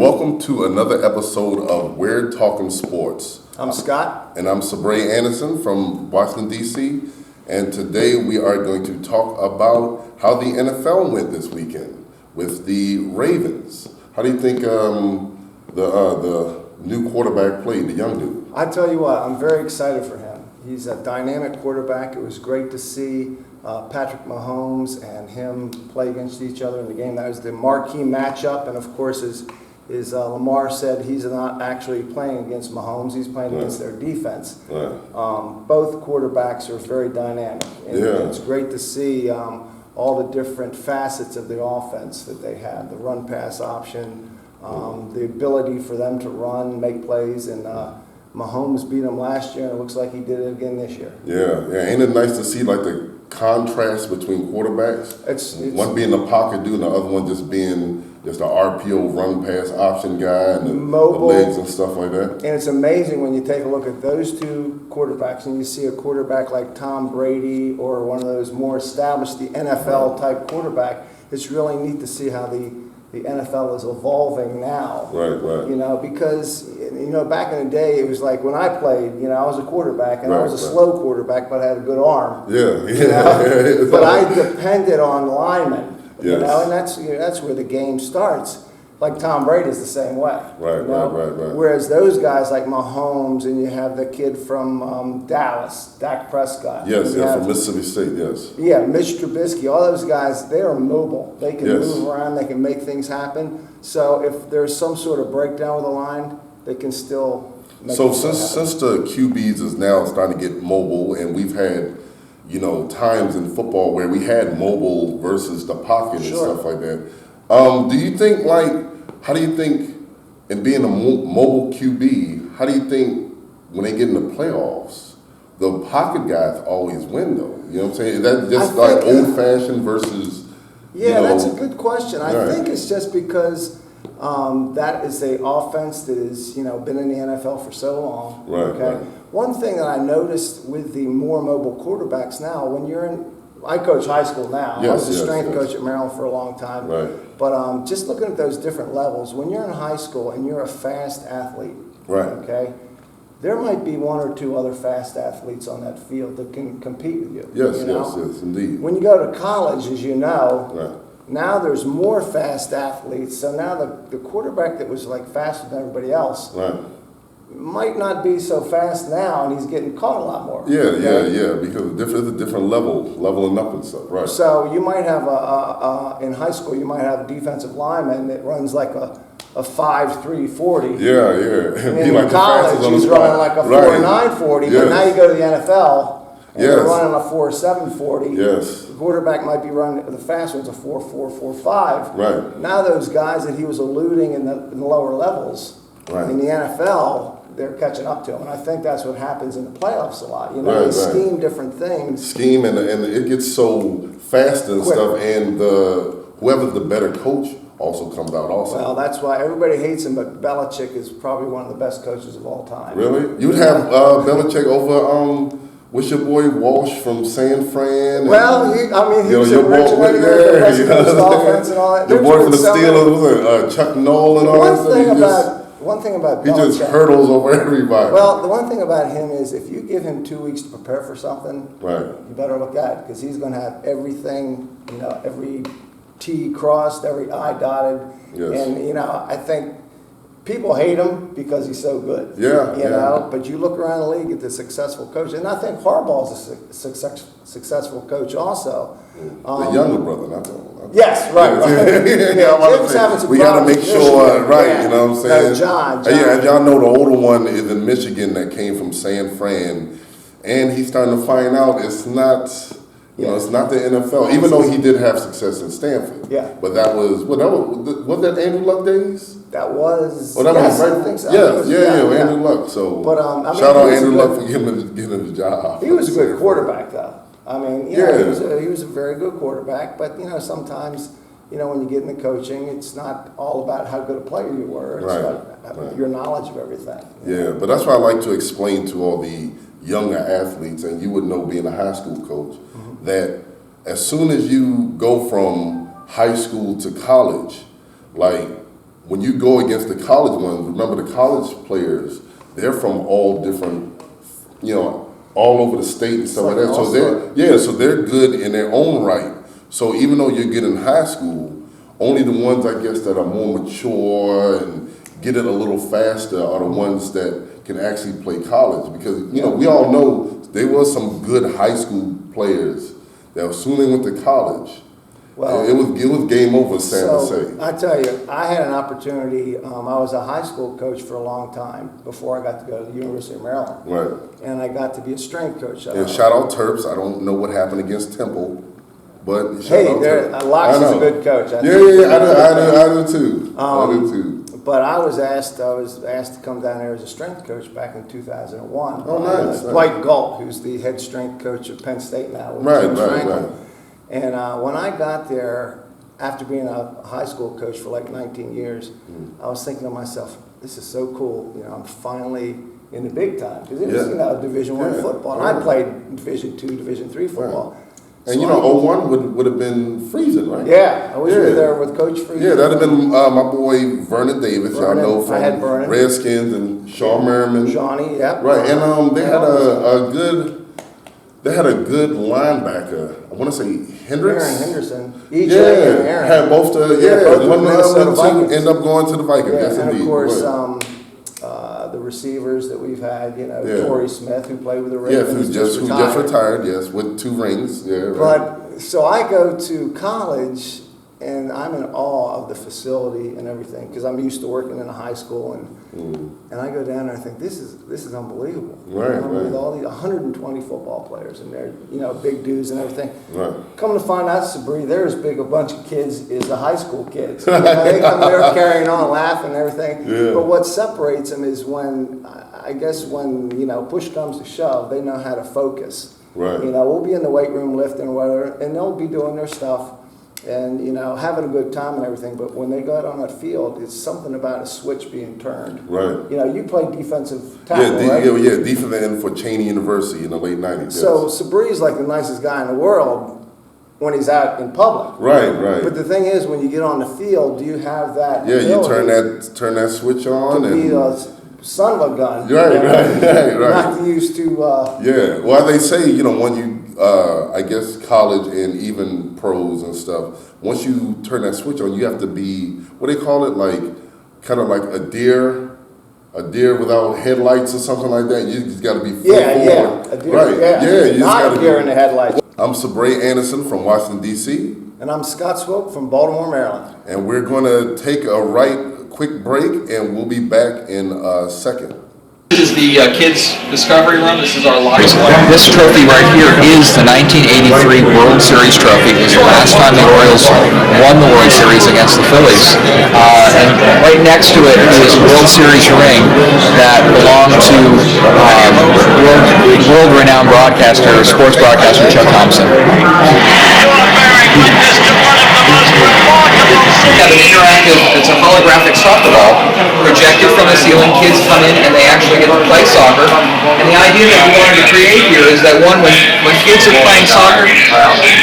welcome to another episode of We're Talking Sports. I'm Scott. And I'm Sabee Anderson from Washington, D.C. And today we are going to talk about how the NFL went this weekend with the Ravens. How do you think the new quarterback played, the young dude? I tell you what, I'm very excited for him. He's a dynamic quarterback. It was great to see Patrick Mahomes and him play against each other in the game. That was the marquee matchup. And of course, as Lamar said, he's not actually playing against Mahomes. He's playing against their defense. Both quarterbacks are very dynamic. And it's great to see all the different facets of the offense that they have. The run-pass option, the ability for them to run, make plays, and Mahomes beat him last year, and it looks like he did it again this year. Yeah. Ain't it nice to see like the contrast between quarterbacks? It's one being the pocket dude, and the other one just being just an RPO run pass option guy and the legs and stuff like that. And it's amazing when you take a look at those two quarterbacks and you see a quarterback like Tom Brady or one of those more established, the NFL type quarterback. It's really neat to see how the NFL is evolving now. Right. You know, because, back in the day, it was like when I played, I was a quarterback, and I was a slow quarterback, but I had a good arm. But I depended on linemen, and that's where the game starts. Like Tom Brady is the same way. Right. Whereas those guys like Mahomes, and you have the kid from Dallas, Dak Prescott. From Mississippi State, Yeah, Mitch Trubisky, all those guys, they are mobile. They can move around, they can make things happen. So if there's some sort of breakdown with the line, they can still make So since the QBs is now starting to get mobile, and we've had, times in football where we had mobile versus the pocket and stuff like that. Do you think, how do you think, in being a mobile QB, how do you think when they get in the playoffs, the pocket guys always win, though? You know what I'm saying? Is that just old-fashioned versus, that's a good question. I think it's just because that is an offense that has, been in the NFL for so long. Right. One thing that I noticed with the more mobile quarterbacks now, I coach high school now. I was a strength coach at Maryland for a long time. Right. But just looking at those different levels, when you're in high school and you're a fast athlete, there might be one or two other fast athletes on that field that can compete with you. Yes, indeed. When you go to college, as you know, now there's more fast athletes. So now the quarterback that was faster than everybody else might not be so fast now, and he's getting caught a lot more. Because there's a different leveling up and stuff, right? So you might have in high school, you might have a defensive lineman that runs like a 5.3 40. And in college, he's running like a 4.9 40. But now you go to the NFL, and they're running a 4.7 40. The quarterback might be running, the fast one's a 4.4 4.5. Right. Now those guys that he was eluding in the lower levels in the NFL, they're catching up to him, and I think that's what happens in the playoffs a lot. They scheme different things. And it gets so fast and stuff, and whoever's the better coach also comes out also. Well, that's why everybody hates him, but Belichick is probably one of the best coaches of all time. Really? You'd have Belichick over what's your boy Walsh from San Fran? Well, he was a rich offense and all that. Your boy from the Steelers, Chuck Noll and all that. One thing about he Belichick, just hurdles over everybody. Well, the one thing about him is if you give him 2 weeks to prepare for something, you better look at it, because he's going to have everything, every T crossed, every I dotted. And, I think people hate him because he's so good. But you look around the league at the successful coach, and I think Harbaugh's a successful coach also. The younger brother, not the Yes, right. We got to make sure, you know what I'm saying? John. And y'all know the older one is in Michigan that came from San Fran, and he's starting to find out it's not, it's not the NFL. Even though he did have success in Stanford, but that was that Andrew Luck days? That was. I think so. Andrew Luck. So, shout out Andrew Luck for getting him the job. He was a good quarterback, though. He was a very good quarterback, but sometimes when you get into coaching, it's not all about how good a player you were. It's about your knowledge of everything. But that's why I like to explain to all the younger athletes, and you would know being a high school coach, that as soon as you go from high school to college, when you go against the college ones, remember the college players, they're from all different, all over the state and stuff like that. So they're good in their own right. So even though you're good in high school, only the ones I guess that are more mature and get it a little faster are the ones that can actually play college, because we all know there was some good high school players that as soon as they went to college, well, it was game over. Sad to say. I tell you, I had an opportunity. I was a high school coach for a long time before I got to go to the University of Maryland. Right. And I got to be a strength coach. And shout out Terps. I don't know what happened against Temple, but hey, Locks is a good coach. I do too. I do too. But I was asked to come down there as a strength coach back in 2001. Oh, nice. Dwight Galt, who's the head strength coach at Penn State now. Right. And when I got there, after being a high school coach for like 19 years, I was thinking to myself, this is so cool. I'm finally in the big time, because it was Division I football. And I played Division II, Division III football. Right. And so 01 would have been Friesen, right? Yeah, I wish we were there with Coach Friesen. Yeah, that'd have been my boy Vernon Davis. Y'all know from Redskins, and Sean Merriman. Johnny, yeah. Right, and they had a good linebacker. I want to say Hendricks. Aaron Henderson. EJ and Aaron. Had both the one end up going to the Vikings. Yes, and indeed. Of course, the receivers that we've had, Torrey Smith, who played with the Ravens, who just retired, yes, with 2 rings. Yeah, right. But so I go to college, and I'm in awe of the facility and everything, because I'm used to working in a high school, and I go down there and I think this is unbelievable. Right. With all these 120 football players, and they're big dudes and everything. Right. Come to find out, Sabee, they're as big a bunch of kids as the high school kids. They come there carrying on, laughing and everything. Yeah. But what separates them is when push comes to shove, they know how to focus. Right. We'll be in the weight room lifting or whatever, and they'll be doing their stuff and having a good time and everything. But when they go out on that field, it's something about a switch being turned. Right. You played defensive tackle, right? Yeah, defensive end for Cheney University in the late 90s. So Sabee's like the nicest guy in the world when he's out in public. Right. But the thing is, when you get on the field, do you have that? Yeah, you turn that switch on and be a son of a gun. Right. Not used to. Yeah. Well, they say when you. I guess college and even pros and stuff, once you turn that switch on, you have to be, what do they call it, kind of like a deer without headlights or something like that. You just got to be full forward. A deer, right. Yeah, you not a deer in the headlights. I'm Sabee Anderson from Washington, D.C. And I'm Scott Swope from Baltimore, Maryland. And we're going to take a quick break, and we'll be back in a second. This is the kids' discovery room. This is our live one. This trophy right here is the 1983 World Series trophy. It was the last time the Orioles won the World Series against the Phillies. And right next to it is a World Series ring that belonged to world-renowned broadcaster, sports broadcaster Chuck Thompson. We have an interactive, it's a holographic soccer ball projected from the ceiling. Kids come in and they actually get to play soccer. And the idea that we wanted to create here is that when kids are playing soccer,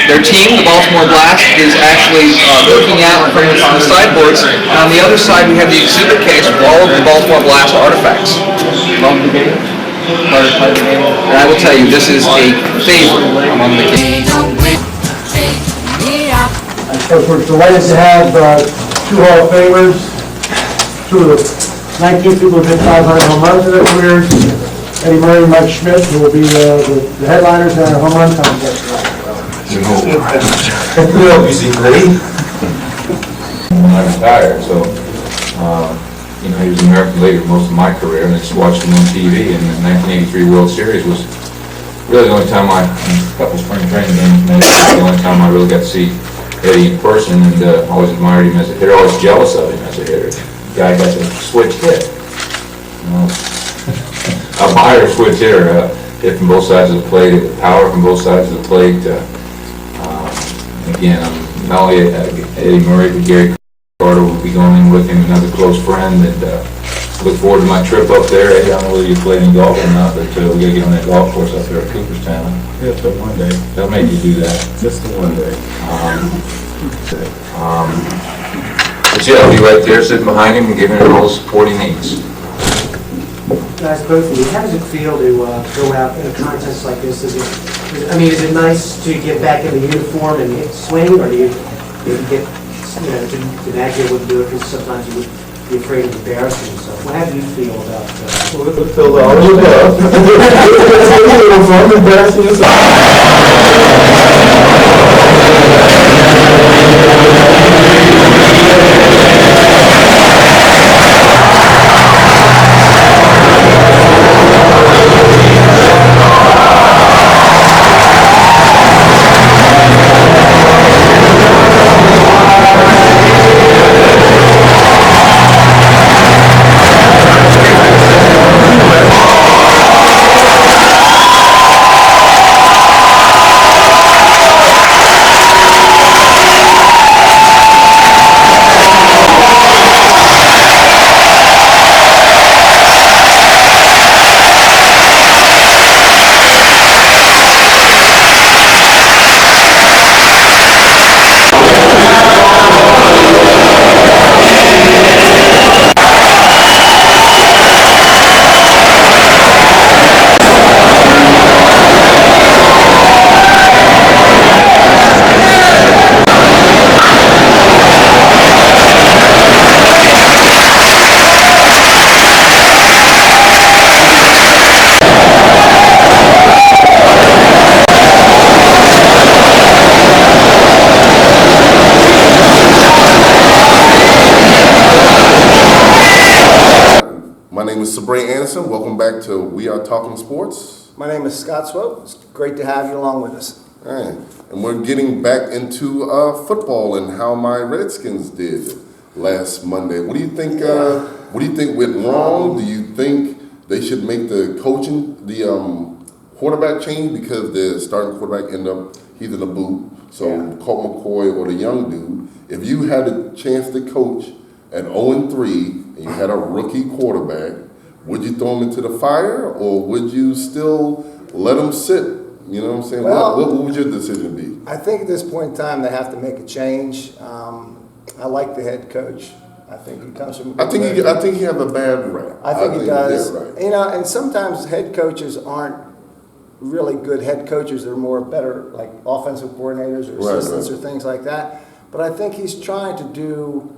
their team, the Baltimore Blast, is actually looking out from the sideboards. And on the other side, we have the exhibit case with all of the Baltimore Blast artifacts. Love the game. And I will tell you, this is a favorite among the kids. Of course, we're delighted to have 2 Hall of Famers, 2 of the 19 people who hit 500 home runs in their careers, Eddie Murray and Mike Schmidt, who will be the headliners in our home run contest. I retired, so he was an American League most of my career, and I just watched him on TV. And the 1983 World Series was really the only time a couple spring training games, and the only time I really got to see Eddie in person, and always admired him as a hitter, always jealous of him as a hitter. The guy got to switch hit. A buyer switch hitter, hit from both sides of the plate, power from both sides of the plate. Again, not only Eddie Murray, but Gary Carter will be going in with him, another close friend, and look forward to my trip up there. Eddie, I don't know whether you played any golf or not, but we got to get on that golf course up there at Cooperstown. Yeah, for one day. They'll make you do that. Just the one day. Jay will be right there sitting behind him and giving him all the support he needs. Guys, both of you, how does it feel to go out in a contest like this? Is it nice to get back in the uniform and hit swing, or do you get, to Nagel wouldn't do it because sometimes you would be afraid of embarrassing yourself? How do you feel about Feel the uniform, embarrassing yourself. My name is Sabee. Welcome back to We Are Talking Sports. My name is Scott Swope. It's great to have you along with us. All right. And we're getting back into football and how my Redskins did last Monday. What do you think? What do you think went wrong? Do you think they should make the quarterback change because the starting quarterback ended up he's in a boot? So Colt McCoy or the young dude. If you had a chance to coach at 0-3 and you had a rookie quarterback, would you throw him into the fire or would you still let him sit? You know what I'm saying? Well, what would your decision be? I think at this point in time they have to make a change. I like the head coach. I think he comes from. I think he has a bad rap. I think he does. Right. And sometimes head coaches aren't really good head coaches. They're more better like offensive coordinators or assistants or things like that. But I think he's trying to do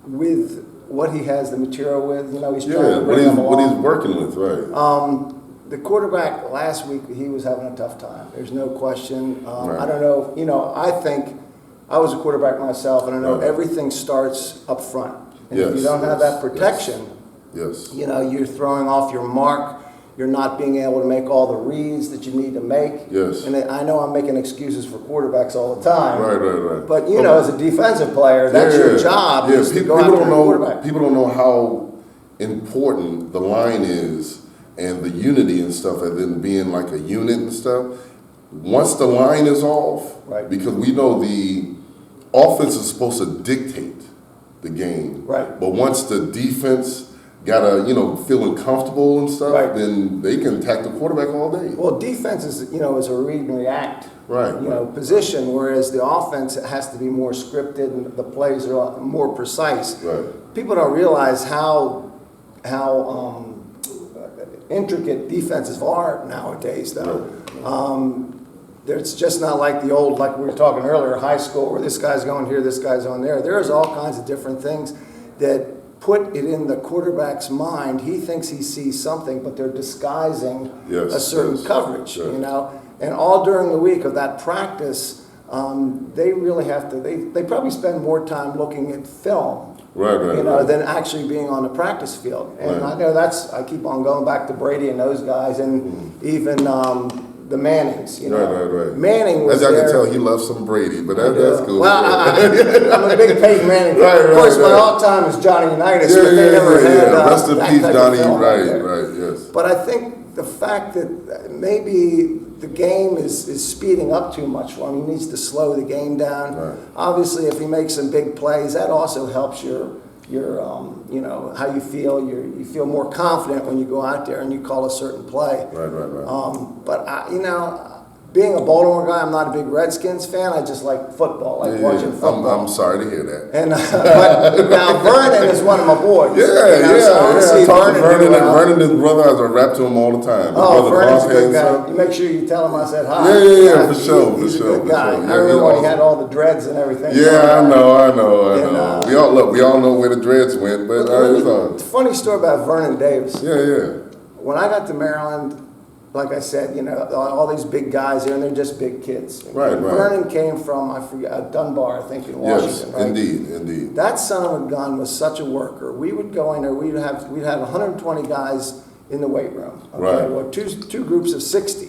with what he has the material with. He's trying to bring them along. What he's working with, right? The quarterback last week, he was having a tough time. There's no question. Right. I don't know. I think I was a quarterback myself, and I know everything starts up front. And if you don't have that protection, you're throwing off your mark. You're not being able to make all the reads that you need to make. Yes. And I know I'm making excuses for quarterbacks all the time. Right. But, as a defensive player, that's your job is to go after the quarterback. People don't know how important the line is and the unity and stuff, and then being like a unit and stuff. Once the line is off, because we know the offense is supposed to dictate the game. Right. But once the defense gotta, feeling comfortable and stuff, then they can attack the quarterback all day. Well, defense is, is a read and react position, whereas the offense has to be more scripted and the plays are more precise. Right. People don't realize how intricate defenses are nowadays, though. It's just not like the old, like we were talking earlier, high school, where this guy's going here, this guy's on there. There's all kinds of different things that put it in the quarterback's mind. He thinks he sees something, but they're disguising a certain coverage, And all during the week of that practice, they really have to, they probably spend more time looking at film. Than actually being on the practice field. And I know I keep on going back to Brady and those guys, and even the Mannings, Manning was As I there. can tell, he loves some Brady, but that's cool. Well, I'm a big Peyton Manning. Of course, my all-time is Johnny Unitas, but they never had Rest in that peace, type Johnny. of film Yes. But I think the fact that maybe the game is speeding up too much for him. He needs to slow the game down. Right. Obviously, if he makes some big plays, that also helps your how you feel. You feel more confident when you go out there and you call a certain play. Right. But being a Baltimore guy, I'm not a big Redskins fan. I just like football, like watching football. I'm sorry to hear that. And but now Vernon is one of my boys. Yeah, you know, so I wanna see I talk to Vernon, do and well. Vernon, his brother, I rap to him all the time. His Oh, brother, Vernon's a Bob good guy. Hanson. You make sure you tell him I said hi. Yeah, for sure, He's for a sure, good for guy. sure. I Yeah, remember he's when he awesome. had all the dreads and everything. Yeah, I know. And, We all know where the dreads went, but it's all. It's a funny story about Vernon Davis. Yeah. When I got to Maryland, like I said, you know, all these big guys here, and they're just big kids. Right. Vernon came from, I forget, Dunbar, I think, in Yes, Washington, right? indeed. That son of a gun was such a worker. We would go in there, we'd have 120 guys in the weight room. Okay? Right. Well, two groups of 60.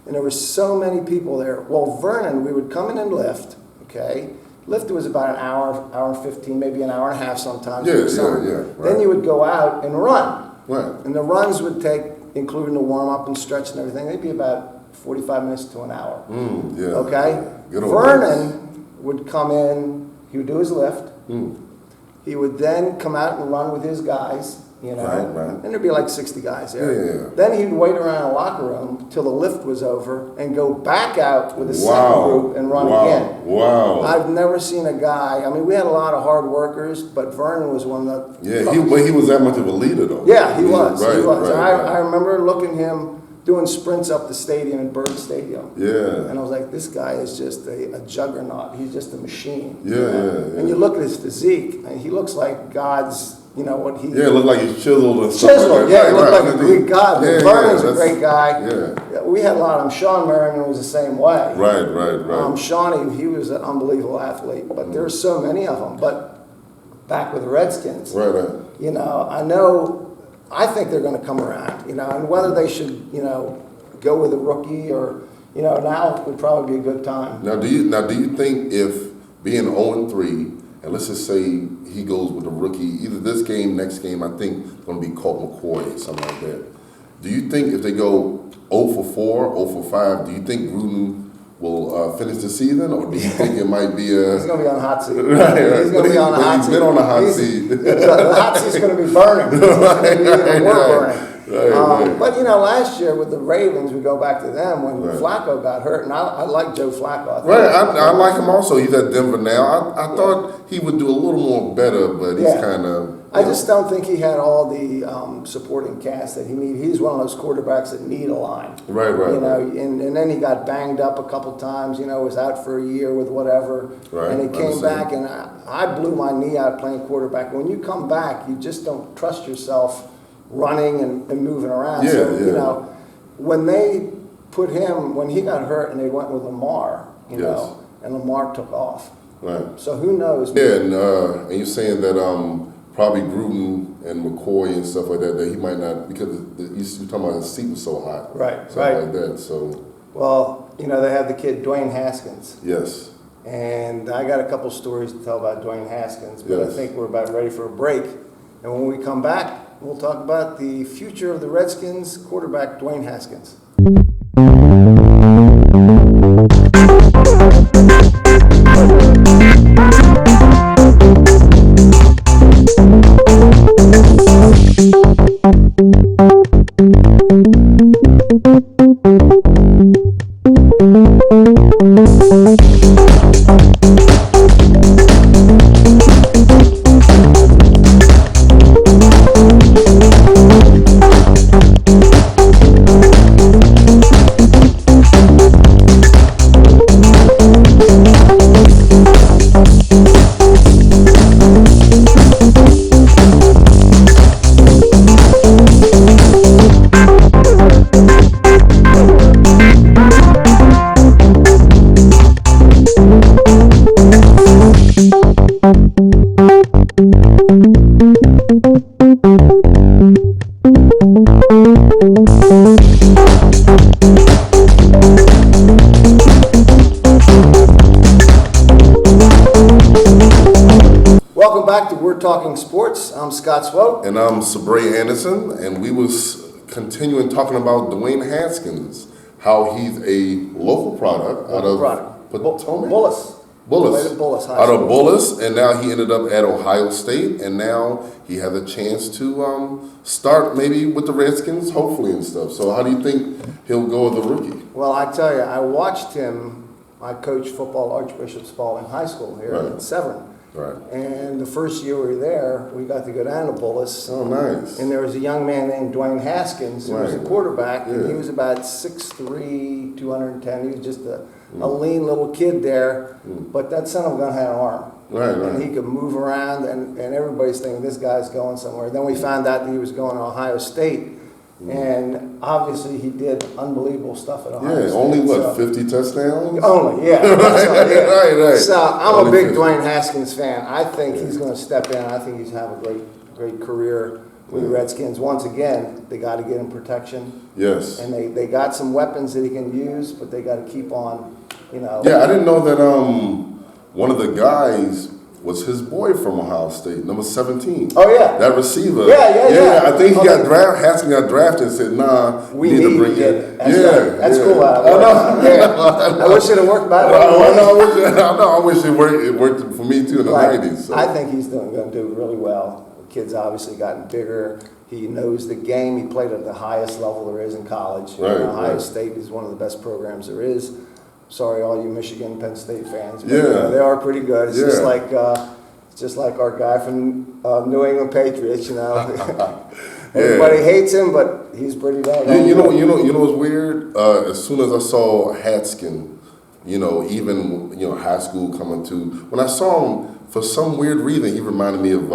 And there were so many people there. Well, Vernon, we would come in and lift, okay? Lift was about an hour and 15, maybe an hour and a half sometimes. Yeah, Then right. you would go out and run. Right. And the runs would take, including the warm-up and stretch and everything, they'd be about 45 minutes to an hour. Yeah. Okay? Good old Vernon would come in, he would do his lift. Mm. He would then come out and run with his guys, you know. Right. And there'd be like 60 guys there. Yeah. Then he'd wait around the locker room till the lift was over and go back out with the second Wow. group and run again. Wow. I've never seen a guy, I mean, we had a lot of hard workers, but Vernon was one of the... Yeah, he was that much of a leader, though. Yeah, he was. Right, He was. right, I right. remember looking at him doing sprints up the stadium in Bird Stadium. Yeah. And I was like, this guy is just a juggernaut. He's just a machine. Yeah, you know? yeah. And you look at his physique, and he looks like God's, you know, what he... Yeah, it looked like he's chiseled and stuff. Chiseled, yeah, he looked like a Greek god. But Yeah, Vernon's a that's- great guy. Yeah. We had a lot of them. Sean Merriman was the same way. Right. Shawnee, he was an unbelievable athlete, but there's so many of them. But back with the Redskins, Right. you know, I think they're going to come around, you know, and whether they should, you know, go with a rookie or, you know, now would probably be a good time. Now, do you think if being 0-3, and let's just say he goes with a rookie, either this game, next game, I think it's going to be Colt McCoy or something like that. Do you think if they go 0-4, 0-5, do you think Gruden will finish the season, or do you think it might be a... He's going to be on the hot seat. Right. He's going to be on the hot seat. He's been on the hot seat. The hot seat's going to be burning. We're burning. Right. But, you know, last year with the Ravens, we go back to them when Right. Flacco got hurt, and I like Joe Flacco. Right, I like him also. He's at Denver now. I thought he would do a little more better, but he's kind of... I just don't think he had all the supporting cast that he needed. He's one of those quarterbacks that need a line. Right. You know, and then he got banged up a couple times, you know, was out for a year with whatever. Right, And he came understand. back, and I blew my knee out playing quarterback. When you come back, you just don't trust yourself running and moving around. Yeah, so, yeah. you know, when they put him, when he got hurt and they went with Lamar, you know, and Lamar took off. Right. So who knows? Yeah, and you're saying that probably Gruden and McCoy and stuff like that he might not, because you're talking about his seat was so hot. Right, Something right. like that, so... Well, you know, they have the kid Dwayne Haskins. Yes. And I got a couple stories to tell about Dwayne Haskins, but Yes. I think we're about ready for a break. And when we come back, we'll talk about the future of the Redskins quarterback, Dwayne Haskins. Welcome back to We're Talking Sports. I'm Scott Swope. And I'm Sabee Anderson, and we was continuing talking about Dwayne Haskins, how he's a local product out of Potomac. Bullis. Bullis. Played at Bullis High Out of School. Bullis, and now he ended up at Ohio State, and now he has a chance to start maybe with the Redskins, hopefully, and stuff. So how do you think he'll go as a rookie? Well, I tell you, I watched him. I coached football at Archbishop Spalding High School here in Severn. Right. And the first year we were there, we got to go down to Bullis. Oh, nice. And there was a young man named Dwayne Haskins who was a Right. quarterback, and Yeah. he was about 6'3", 210. He was just a lean little kid there, but that son of a gun had an arm. Right, And he right. could move around, and everybody's thinking this guy's going somewhere. Then we found out that he was going to Ohio State, and obviously he did unbelievable stuff at Ohio Yeah, State. only what, so- 50 touchdowns? Only, yeah. That's right, yeah. Right. So I'm Only a big 50. Dwayne Haskins fan. I think he's going to step in. I think he's have a great career with the Redskins. Once again, they got to get him protection, Yes. and they got some weapons that he can use, but they got to keep on, you know. Yeah, I didn't know that one of the guys was his boy from Ohio State, number 17. Oh yeah. That receiver. Yeah. I think he Oh, got they- drafted. Haskins got drafted and said, "Nah, We need to need bring to get it." it. That's right. That's cool. I know. Yeah. I wish it had worked better. I wish it worked for me too in the Right. 90s. So. I think he's going to do really well. The kid's obviously gotten bigger. He knows the game. He played at the highest level there is in college. Right, Ohio right. State is one of the best programs there is. Sorry, all you Michigan, Penn State fans. But, Yeah. they are pretty good. It's Yeah. just like our guy from New England Patriots. You know, everybody hates him, but he's pretty dang. You know what's weird? As soon as I saw Hatskin, even high school coming to, when I saw him, for some weird reason, he reminded me of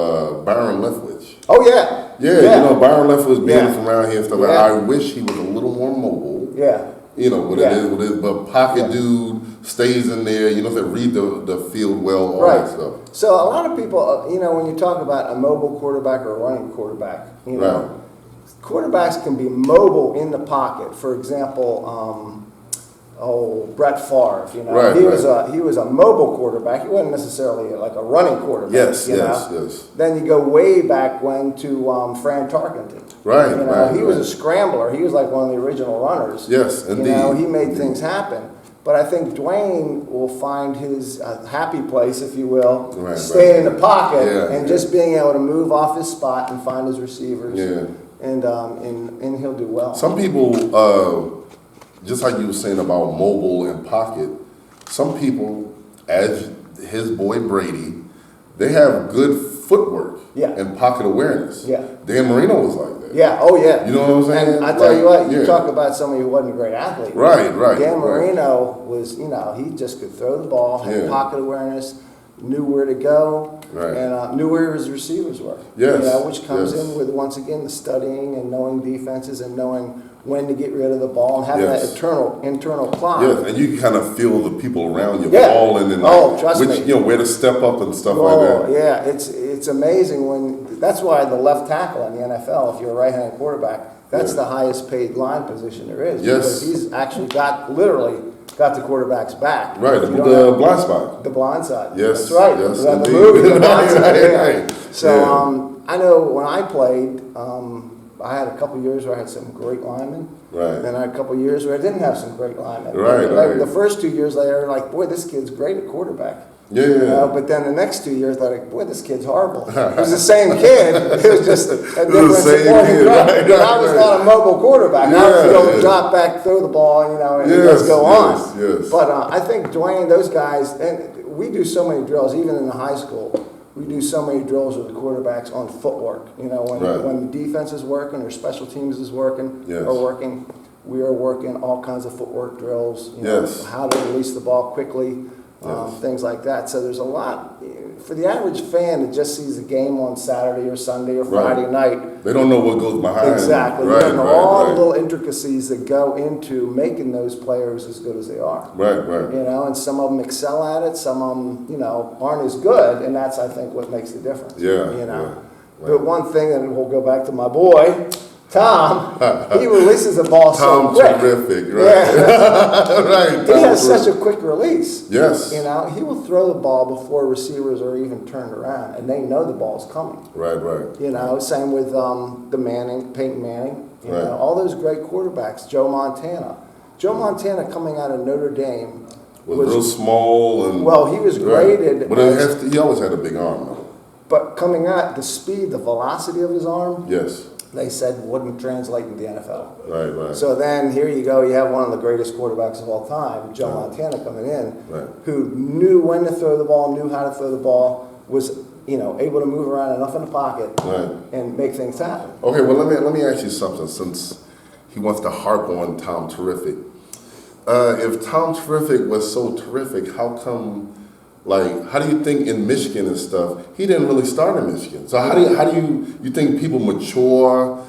Byron Leftwich. Oh yeah. Yeah, Byron Leftwich being Yeah. from around here and stuff. Yeah. I wish he was a little more mobile. Yeah. What Yeah. it is, but pocket Yeah. dude stays in there. That read the field well, all Right. that stuff. So a lot of people, when you talk about a mobile quarterback or a running quarterback, Right. quarterbacks can be mobile in the pocket. For example, Brett Favre. Right, he was a mobile quarterback. He wasn't necessarily like a running quarterback. Yes, you know? yes. Then you go way back when to Fran Tarkenton. Right, right. He was a scrambler. He was like one of the original runners. Yes, indeed. He made things happen. But I think Dwayne will find his happy place, if you will, Right, staying in right. the pocket Yeah, and just being able to move off his spot and find his receivers. Yeah. And he'll do well. Some people, just like you were saying about mobile and pocket, some people, as his boy Brady, they have good footwork Yeah. and pocket awareness. Yeah. Dan Marino was like that. Yeah, oh yeah. You know what I'm saying? And I tell you what, you Yeah. talk about somebody who wasn't a great athlete. Right. Dan right. Marino was, he just could throw the ball, had Yeah. pocket awareness, knew where to go, Right. and knew where his receivers were. Yes, Which comes yes. in with, once again, the studying and knowing defenses and knowing when to get rid of the ball and having Yes. that internal clock. Yes, and you can kind of feel the people around you Yeah. falling and Trust me. where to step up and stuff like Oh, that. yeah, it's amazing that's why the left tackle in the NFL, if you're a right-handed quarterback, that's Yeah. the highest paid line position there is. Yes. Because he's actually literally got the quarterback's back. Right, You the don't have- blind spot. The blind side. Yes, That's right. yes, You have the indeed. movie, the blind side. Right, Yeah. right. So Yeah. I know when I played, I had a couple years where I had some great linemen. Right. Then I had a couple years where I didn't have some great linemen. Right, Like, right. the first 2 years later, like, boy, this kid's great at quarterback. Yeah. But then the next 2 years, they're like, boy, this kid's horrible. It was the same kid. It was just a different same supporting kid, drop. right, But I was right. not a mobile quarterback. I was Yeah, able to yeah. drop back, throw the ball, and Yes, just go on. yes. But I think Dwayne, those guys, and we do so many drills, even in the high school. We do so many drills with the quarterbacks on footwork. Right. When the defense is working or special teams is working, Yes. we are working all kinds of footwork drills. Yes. How to release the ball quickly, Yes. things like that. So there's a lot. For the average fan that just sees a game on Saturday or Sunday or Right. Friday night, They don't know what goes behind. exactly. Right, You don't know right, all right. the little intricacies that go into making those players as good as they are. Right, right. And some of them excel at it, some of them, aren't as good, and that's, I think, what makes the difference. Yeah, You know. yeah, But right. one thing, and we'll go back to my boy, Tom, he releases the ball so Tom quick. terrific, right? Yeah. Right. He Tom has such terrific. a quick release. Yes. He will throw the ball before receivers are even turned around, and they know the ball's coming. Right, right. Same with Peyton Manning, Right. all those great quarterbacks, Joe Montana. Joe Montana coming out of Notre Dame Was real small and. Well, he was graded. But he always had a big arm, though. But coming at the speed, the velocity of his arm, Yes. they said wouldn't translate into the NFL. Right. So then here you go, you have one of the greatest quarterbacks of all time, Joe Montana, coming in, Right. who knew when to throw the ball, knew how to throw the ball, was able to move around enough in the pocket Right. and make things happen. Okay, well, let me ask you something, since he wants to harp on Tom Terrific. If Tom Terrific was so terrific, how come, how do you think in Michigan and stuff, he didn't really start in Michigan? So how do you think people mature,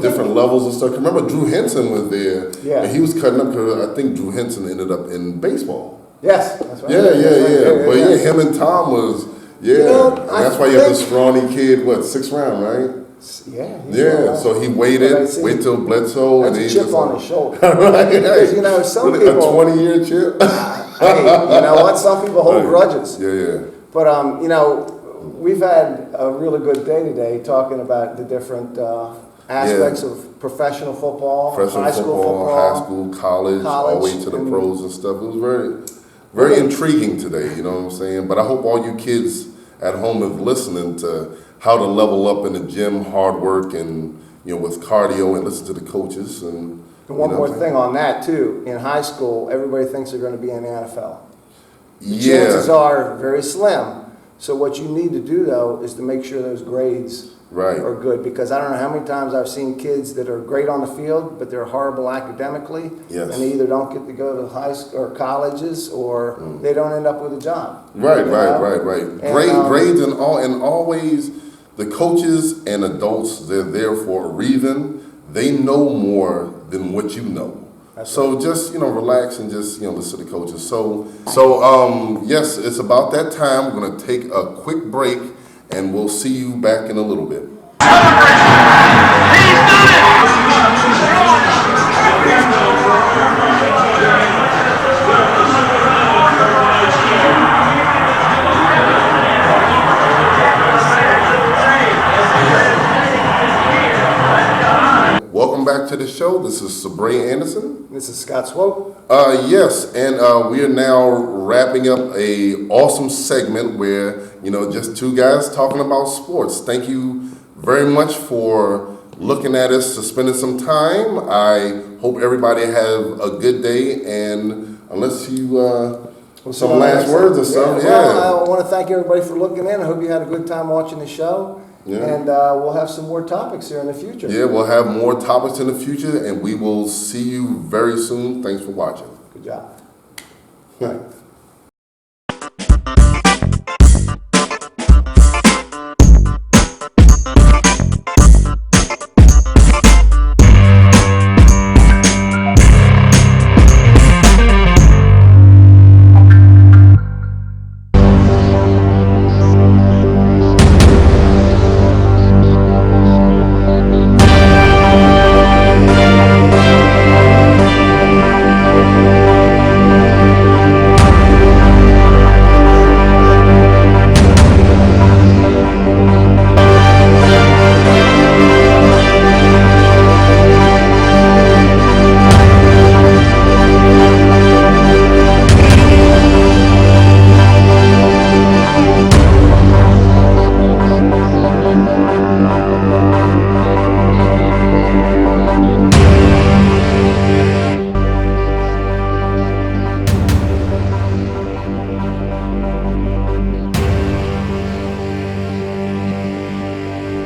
different levels and stuff? Remember Drew Henson was there, and he was cutting up, because I think Drew Henson ended up in baseball. Yes, that's right. Yeah. But him and Tom was, and that's why you have this scrawny kid, 6th round, right? Yeah. So he waited till Bledsoe, That's and a he chip just on his shoulder. right. Because, some really, people. a 20-year chip. Hey, you know what? Some people hold grudges. Yeah. But, we've had a really good day today talking about the different aspects of professional football, high school football, high school, college, all the way to the pros and stuff. It was very, very intriguing today, you know what I'm saying? But I hope all you kids at home is listening to how to level up in the gym, hard work, and, with cardio, and listen to the coaches. And one more thing on that, too. In high school, everybody thinks they're going to be in the NFL. The Yeah. chances are very slim. So what you need to do, though, is to make sure those grades are good. Because I don't know how many times I've seen kids that are great on the field, but they're horrible academically. Yes. And they either don't get to go to high school or colleges, or they don't end up with a job. Right. And, Grades and always the coaches and adults, they're there for a reason. They know more than what you know. So just, relax and just, listen to the coaches. So yes, it's about that time. We're going to take a quick break, and we'll see you back in a little bit. Welcome back to the show. This is Sabee Anderson. This is Scott Swope. Yes, and we are now wrapping up a awesome segment where, just two guys talking about sports. Thank you very much for looking at us, spending some time. I hope everybody have a good day, and unless you, some last words or something. Well, I want to thank everybody for looking in. I hope you had a good time watching the show. Yeah. And we'll have some more topics here in the future. Yeah, we'll have more topics in the future, and we will see you very soon. Thanks for watching. Good job.